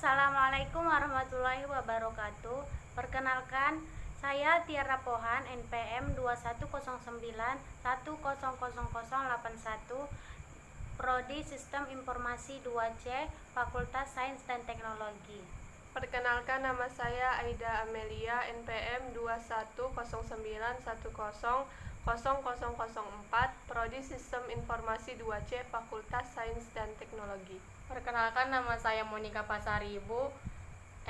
Assalamualaikum warahmatullahi wabarakatuh. Perkenalkan, saya Tiara Pohan, NPM 2109100081, Prodi Sistem Informasi 2C, Fakultas Sains dan Teknologi. Perkenalkan, nama saya Aida Amelia, NPM 2109100004, Prodi Sistem Informasi 2C, Fakultas Sains dan Teknologi. Perkenalkan, nama saya Monika Pasaribu,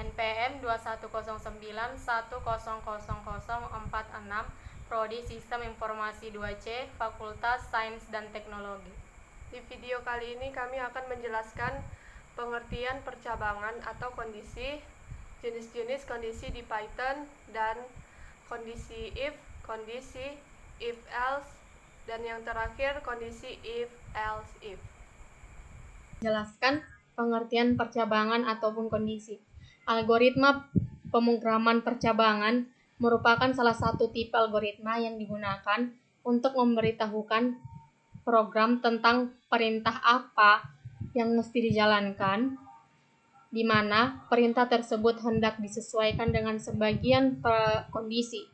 NPM 2109100046, Prodi Sistem Informasi 2C, Fakultas Sains dan Teknologi. Di video kali ini kami akan menjelaskan pengertian percabangan atau kondisi, jenis-jenis kondisi di Python, dan kondisi if else, dan yang terakhir kondisi if else if. Jelaskan pengertian percabangan ataupun kondisi. Algoritma pemrograman percabangan merupakan salah satu tipe algoritma yang digunakan untuk memberitahukan program tentang perintah apa yang mesti dijalankan, di mana perintah tersebut hendak disesuaikan dengan sebagian kondisi.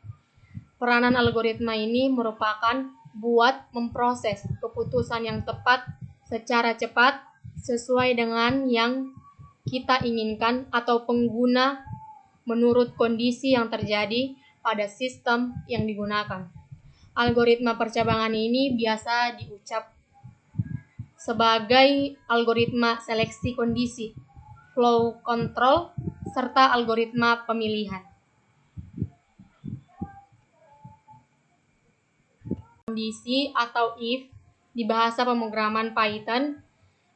Peranan algoritma ini merupakan buat memproses keputusan yang tepat secara cepat sesuai dengan yang kita inginkan atau pengguna menurut kondisi yang terjadi pada sistem yang digunakan. Algoritma percabangan ini biasa diucap sebagai algoritma seleksi kondisi, flow control, serta algoritma pemilihan. Kondisi atau if di bahasa pemrograman Python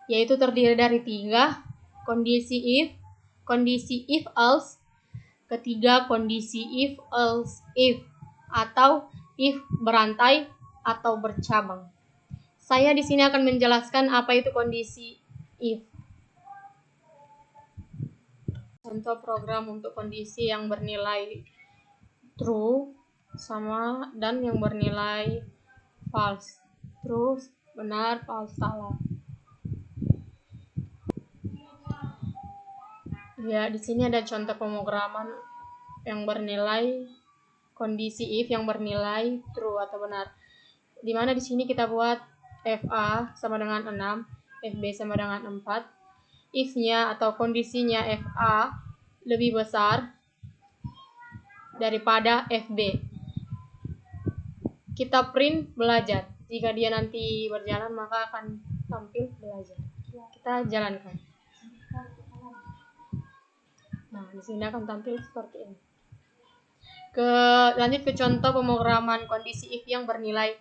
yaitu terdiri dari 3, kondisi if else, ketiga kondisi if else if, atau if berantai atau bercabang. Saya di sini akan menjelaskan apa itu kondisi if. Contoh program untuk kondisi yang bernilai true sama dan yang bernilai false. True, benar, false, salah. Ya, di sini ada contoh pemrograman yang bernilai kondisi if yang bernilai true atau benar. Di mana di sini kita buat FA sama dengan 6, FB sama dengan 4. If-nya atau kondisinya FA lebih besar daripada FB. Kita print belajar. Jika dia nanti berjalan maka akan tampil belajar. Kita jalankan. Nah, di sini akan tampil seperti ini. Lanjut ke contoh pemrograman kondisi if yang bernilai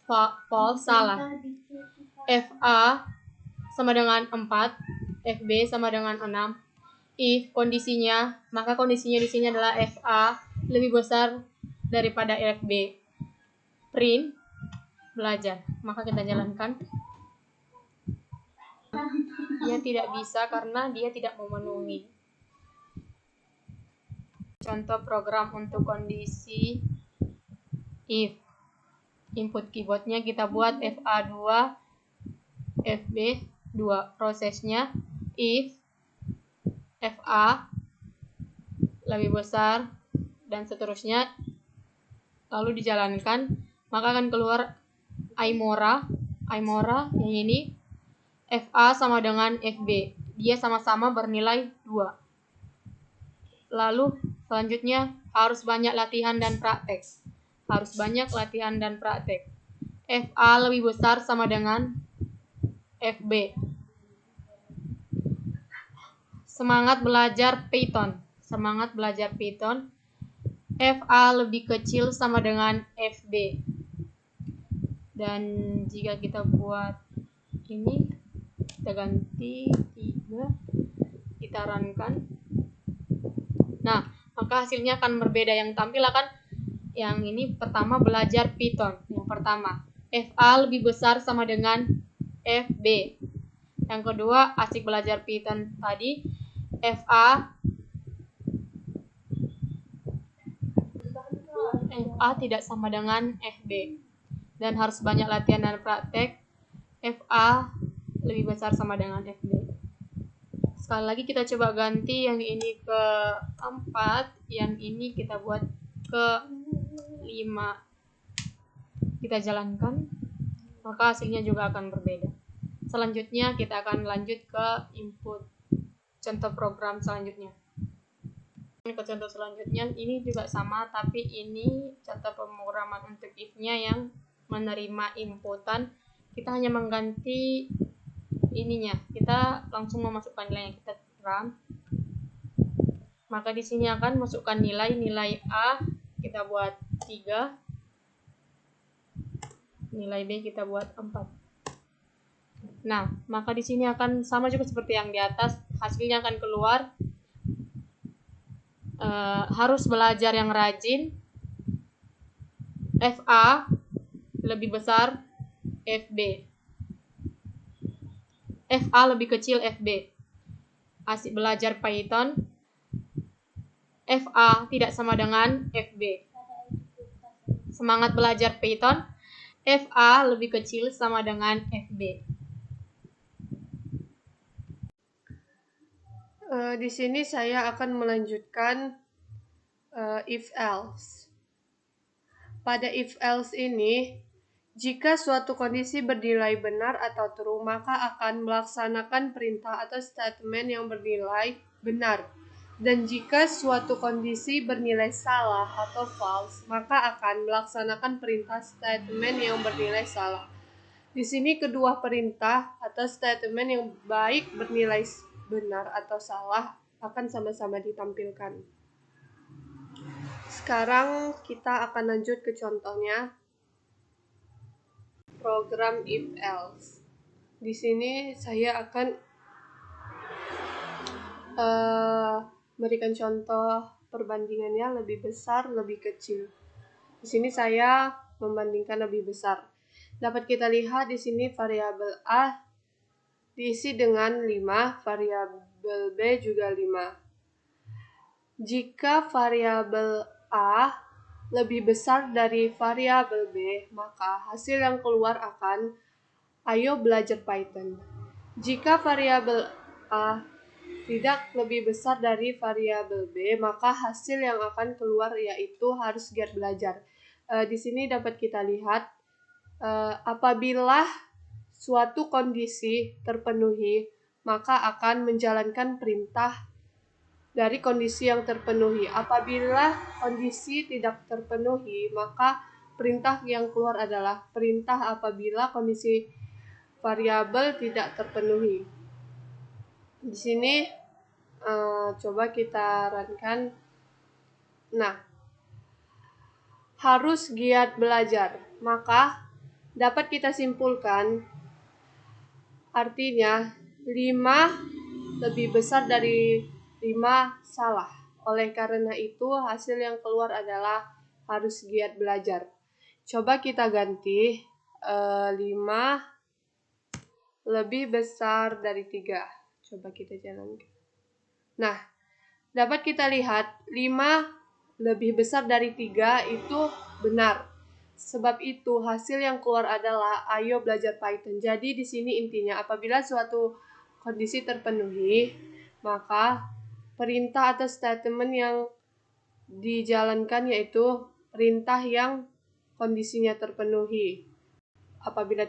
false, salah. FA sama dengan 4, FB sama dengan 6. If kondisinya, maka kondisinya di sini adalah FA lebih besar daripada FB. Print belajar. Maka kita jalankan. Dia tidak bisa karena dia tidak memenuhi. Contoh program untuk kondisi if. Input keyboardnya kita buat FA2, FB2. Prosesnya if FA lebih besar dan seterusnya, lalu dijalankan, maka akan keluar Aimora yang ini FA sama dengan FB. Dia sama-sama bernilai 2. Lalu selanjutnya harus banyak latihan dan praktek. FA lebih besar sama dengan FB. Semangat belajar Python. FA lebih kecil sama dengan FB. Dan jika kita buat ini, kita ganti 3, kita runkan. Nah, maka hasilnya akan berbeda. Yang tampil akan yang ini pertama belajar Python. Yang pertama, FA lebih besar sama dengan FB. Yang kedua, asik belajar Python tadi, FA tidak sama dengan FB. Dan harus banyak latihan dan praktek. FA lebih besar sama dengan FB. sekali lagi kita coba ganti yang ini ke 4, yang ini kita buat ke 5. Kita jalankan, maka hasilnya juga akan berbeda. Selanjutnya kita akan lanjut ke input contoh program selanjutnya. Ke contoh selanjutnya ini juga sama, tapi ini contoh pemrograman untuk if-nya yang menerima inputan. Kita hanya mengganti ininya, kita langsung memasukkan nilai yang kita run. Maka di sini akan masukkan nilai A kita buat 3, nilai B kita buat 4. Nah, maka di sini akan sama juga seperti yang di atas, hasilnya akan keluar. Harus belajar yang rajin. FA lebih besar FB. FA lebih kecil FB. Asik belajar Python. FA tidak sama dengan FB. Semangat belajar Python. FA lebih kecil sama dengan FB. Di sini saya akan melanjutkan if else. Pada if else ini, jika suatu kondisi bernilai benar atau true, maka akan melaksanakan perintah atau statement yang bernilai benar. Dan jika suatu kondisi bernilai salah atau false, maka akan melaksanakan perintah statement yang bernilai salah. Di sini kedua perintah atau statement yang baik bernilai benar atau salah akan sama-sama ditampilkan. Sekarang kita akan lanjut ke contohnya. Program if else. Di sini saya akan berikan contoh perbandingannya lebih besar, lebih kecil. Di sini saya membandingkan lebih besar. Dapat kita lihat di sini variabel A diisi dengan 5, variabel B juga 5. Jika variabel A lebih besar dari variabel B, maka hasil yang keluar akan ayo belajar Python. Jika variabel A tidak lebih besar dari variabel B, maka hasil yang akan keluar yaitu harus giat belajar. Di sini dapat kita lihat apabila suatu kondisi terpenuhi, maka akan menjalankan perintah dari kondisi yang terpenuhi. Apabila kondisi tidak terpenuhi, maka perintah yang keluar adalah perintah apabila kondisi variabel tidak terpenuhi. Di sini coba kita runkan. Nah, harus giat belajar. Maka dapat kita simpulkan artinya 5 lebih besar dari 5 salah. Oleh karena itu, hasil yang keluar adalah harus giat belajar. Coba kita ganti 5 lebih besar dari 3. Coba kita jalankan. Nah, dapat kita lihat 5 lebih besar dari 3 itu benar. Sebab itu, hasil yang keluar adalah ayo belajar Python. Jadi di sini intinya apabila suatu kondisi terpenuhi, maka perintah atau statement yang dijalankan yaitu perintah yang kondisinya terpenuhi. Apabila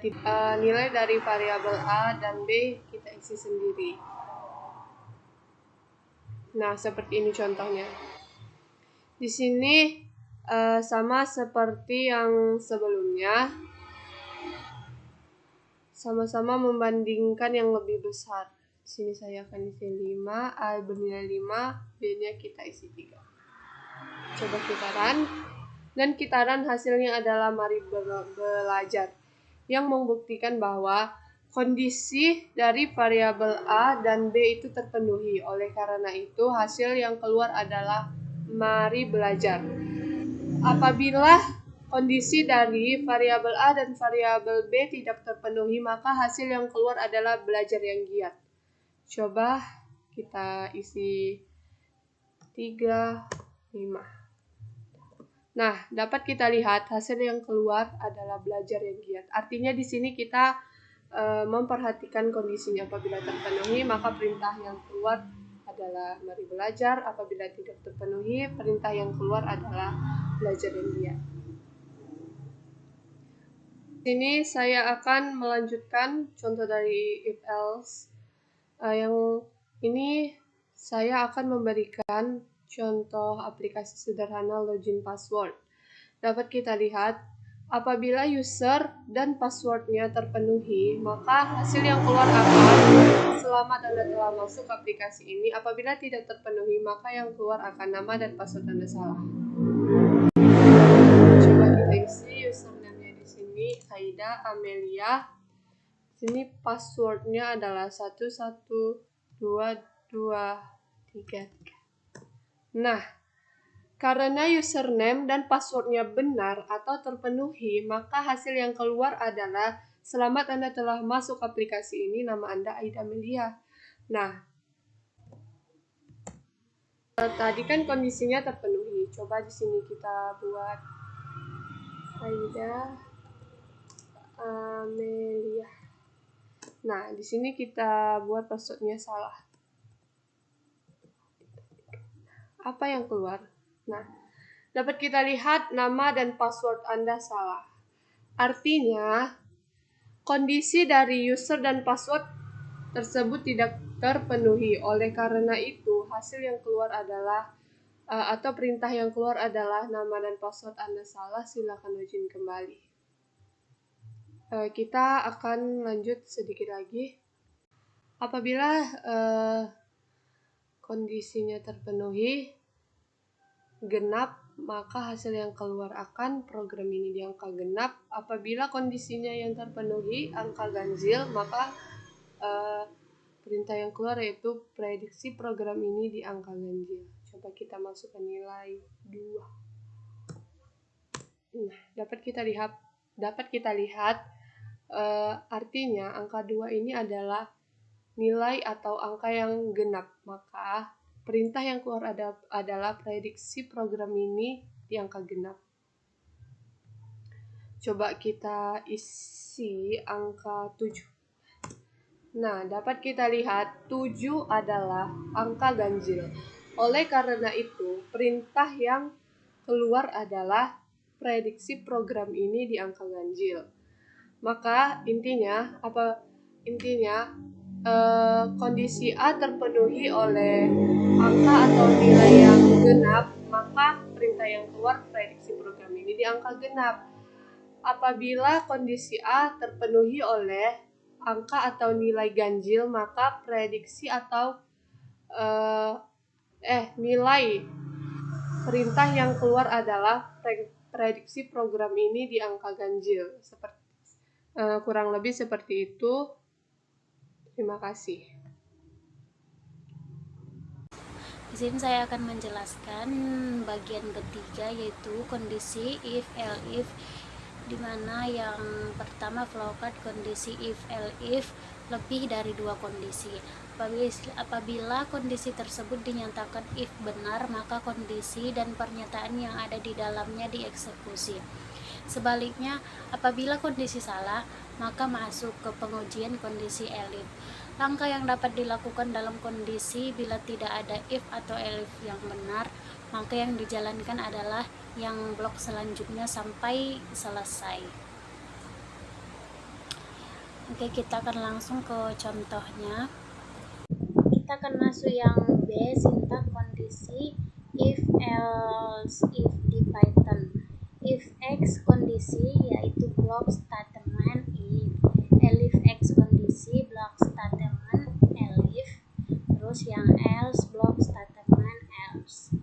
nilai dari variabel A dan B kita isi sendiri. Nah, seperti ini contohnya. Di sini sama seperti yang sebelumnya. Sama-sama membandingkan yang lebih besar. Di sini saya akan isi 5, A bernilai 5, B-nya kita isi 3. Coba kita run. Dan kita run hasilnya adalah mari belajar. Yang membuktikan bahwa kondisi dari variabel A dan B itu terpenuhi. Oleh karena itu, hasil yang keluar adalah mari belajar. Apabila kondisi dari variabel A dan variabel B tidak terpenuhi, maka hasil yang keluar adalah belajar yang giat. Coba kita isi 3, 5. Nah, dapat kita lihat hasil yang keluar adalah belajar yang giat. Artinya di sini kita memperhatikan kondisinya. Apabila terpenuhi, maka perintah yang keluar adalah mari belajar. Apabila tidak terpenuhi, perintah yang keluar adalah belajar dan lihat. Sini saya akan melanjutkan contoh dari if else. Yang ini saya akan memberikan contoh aplikasi sederhana login password. Dapat kita lihat, apabila user dan passwordnya terpenuhi, maka hasil yang keluar akan selamat Anda telah masuk aplikasi ini. Apabila tidak terpenuhi, maka yang keluar akan nama dan password Anda salah. Coba kita isi username-nya di sini, Aida Amelia. Sini passwordnya adalah 112233. Nah, karena username dan passwordnya benar atau terpenuhi, maka hasil yang keluar adalah selamat Anda telah masuk aplikasi ini, nama Anda Aida Amelia. Nah, tadi kan kondisinya terpenuhi. Coba di sini kita buat Aida Amelia. Nah, di sini kita buat passwordnya salah. Apa yang keluar? Nah, dapat kita lihat nama dan password Anda salah. Artinya, kondisi dari user dan password tersebut tidak terpenuhi. Oleh karena itu, hasil yang keluar adalah atau perintah yang keluar adalah nama dan password Anda salah. Silakan login kembali. Kita akan lanjut sedikit lagi. Apabila kondisinya terpenuhi, genap, maka hasil yang keluar akan program ini di angka genap. Apabila kondisinya yang terpenuhi, angka ganjil, maka perintah yang keluar yaitu prediksi program ini di angka ganjil. Coba kita masukkan nilai 2. Nah, dapat kita lihat artinya angka 2 ini adalah nilai atau angka yang genap. Maka perintah yang keluar adalah prediksi program ini di angka genap. Coba kita isi angka 7. Nah, dapat kita lihat 7 adalah angka ganjil. Oleh karena itu, perintah yang keluar adalah prediksi program ini di angka ganjil. Maka intinya kondisi A terpenuhi oleh angka atau nilai yang genap, maka perintah yang keluar prediksi program ini di angka genap. Apabila kondisi A terpenuhi oleh angka atau nilai ganjil, maka prediksi atau nilai perintah yang keluar adalah prediksi program ini di angka ganjil. Kurang lebih seperti itu. Terima kasih. Di sini saya akan menjelaskan bagian ketiga, yaitu kondisi if elif, di mana yang pertama flowchart kondisi if elif lebih dari 2 kondisi. Apabila kondisi tersebut dinyatakan if benar, maka kondisi dan pernyataan yang ada di dalamnya dieksekusi. Sebaliknya, apabila kondisi salah, maka masuk ke pengujian kondisi elif. Langkah yang dapat dilakukan dalam kondisi bila tidak ada if atau elif yang benar, maka yang dijalankan adalah yang blok selanjutnya sampai selesai. Oke, kita akan langsung ke contohnya. Kita akan masuk yang B, sintak kondisi if else if di Python. If X kondisi yaitu blok statement if, elif X kondisi blok statement elif, terus yang else blok statement else.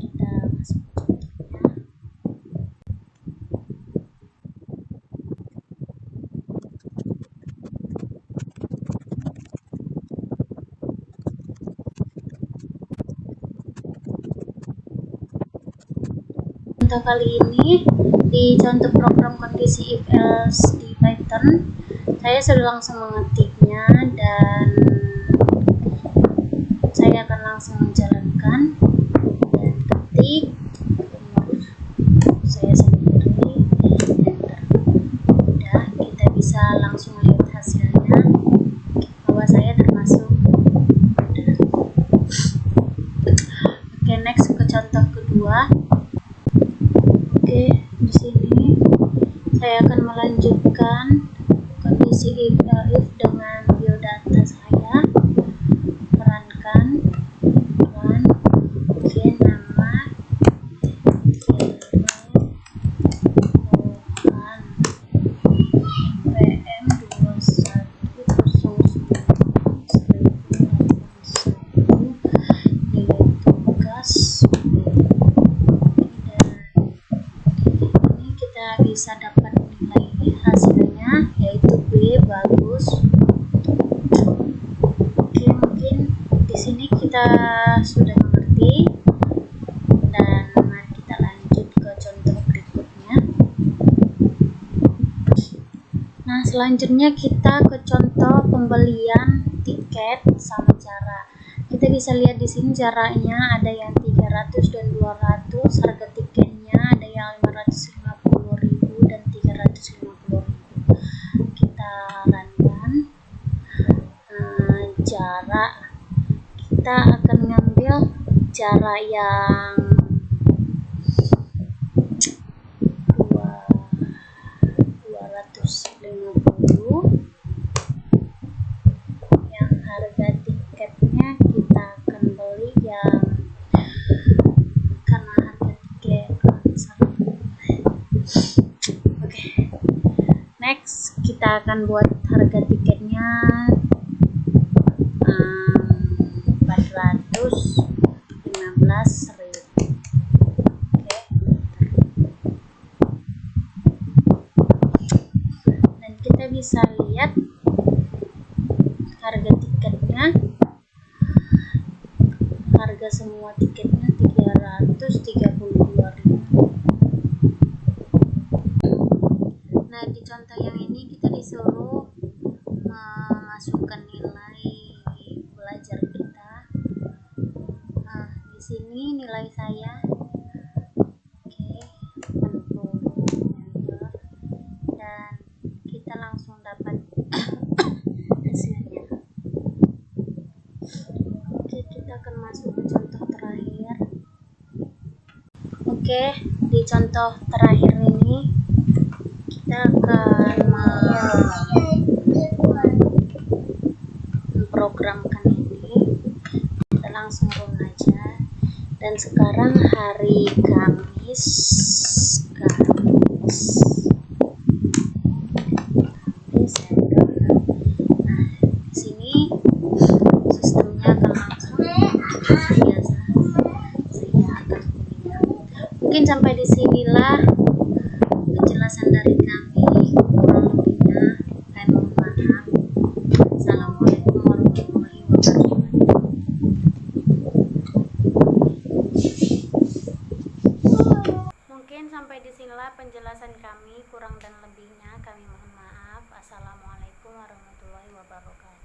Kita masuk ke contohnya. Contoh kali ini di contoh program kondisi if else di Python, saya sudah langsung mengetiknya dan saya akan langsung menjalankan dan ketik nomor saya sendiri, enter. Udah, kita bisa langsung bisa dapat nilai hasilnya, yaitu B, bagus. Oke, mungkin di sini kita sudah mengerti, dan mari kita lanjut ke contoh berikutnya. Nah, selanjutnya kita ke contoh pembelian tiket sama cara. Kita bisa lihat di sini caranya ada yang 300 dan 200, harga tiketnya ada yang 550.000 dan 350.000. Kita runkan. Cara kita akan ngambil cara yang 250, yang harga tiketnya kita akan beli yang, karena harga tiket oke. Next kita akan buat harga tiketnya 415.000. Oke. Dan kita bisa lihat harga tiketnya, harga semua tiketnya 332.000. Nah, di contoh yang ini kita disuruh memasukkan nilai belajar kita. Nah, di sini nilai saya, oke, enter, dan kita langsung dapat hasilnya. Oke, kita akan masuk ke contoh terakhir. Oke, di contoh terakhir ini kita akan memprogramkan ini. Kita langsung run aja. Dan sekarang hari Kamis. Nah, di sini sistemnya akan langsung biasa. Saya akan kuliah. Mungkin sampai di sinilah penjelasan dari kami. Kurang lebihnya saya mohon maaf. Assalamualaikum warahmatullahi wabarakatuh. Mungkin sampai di sinilah penjelasan kami. Kurang dan lebihnya kami mohon maaf. Assalamualaikum warahmatullahi wabarakatuh.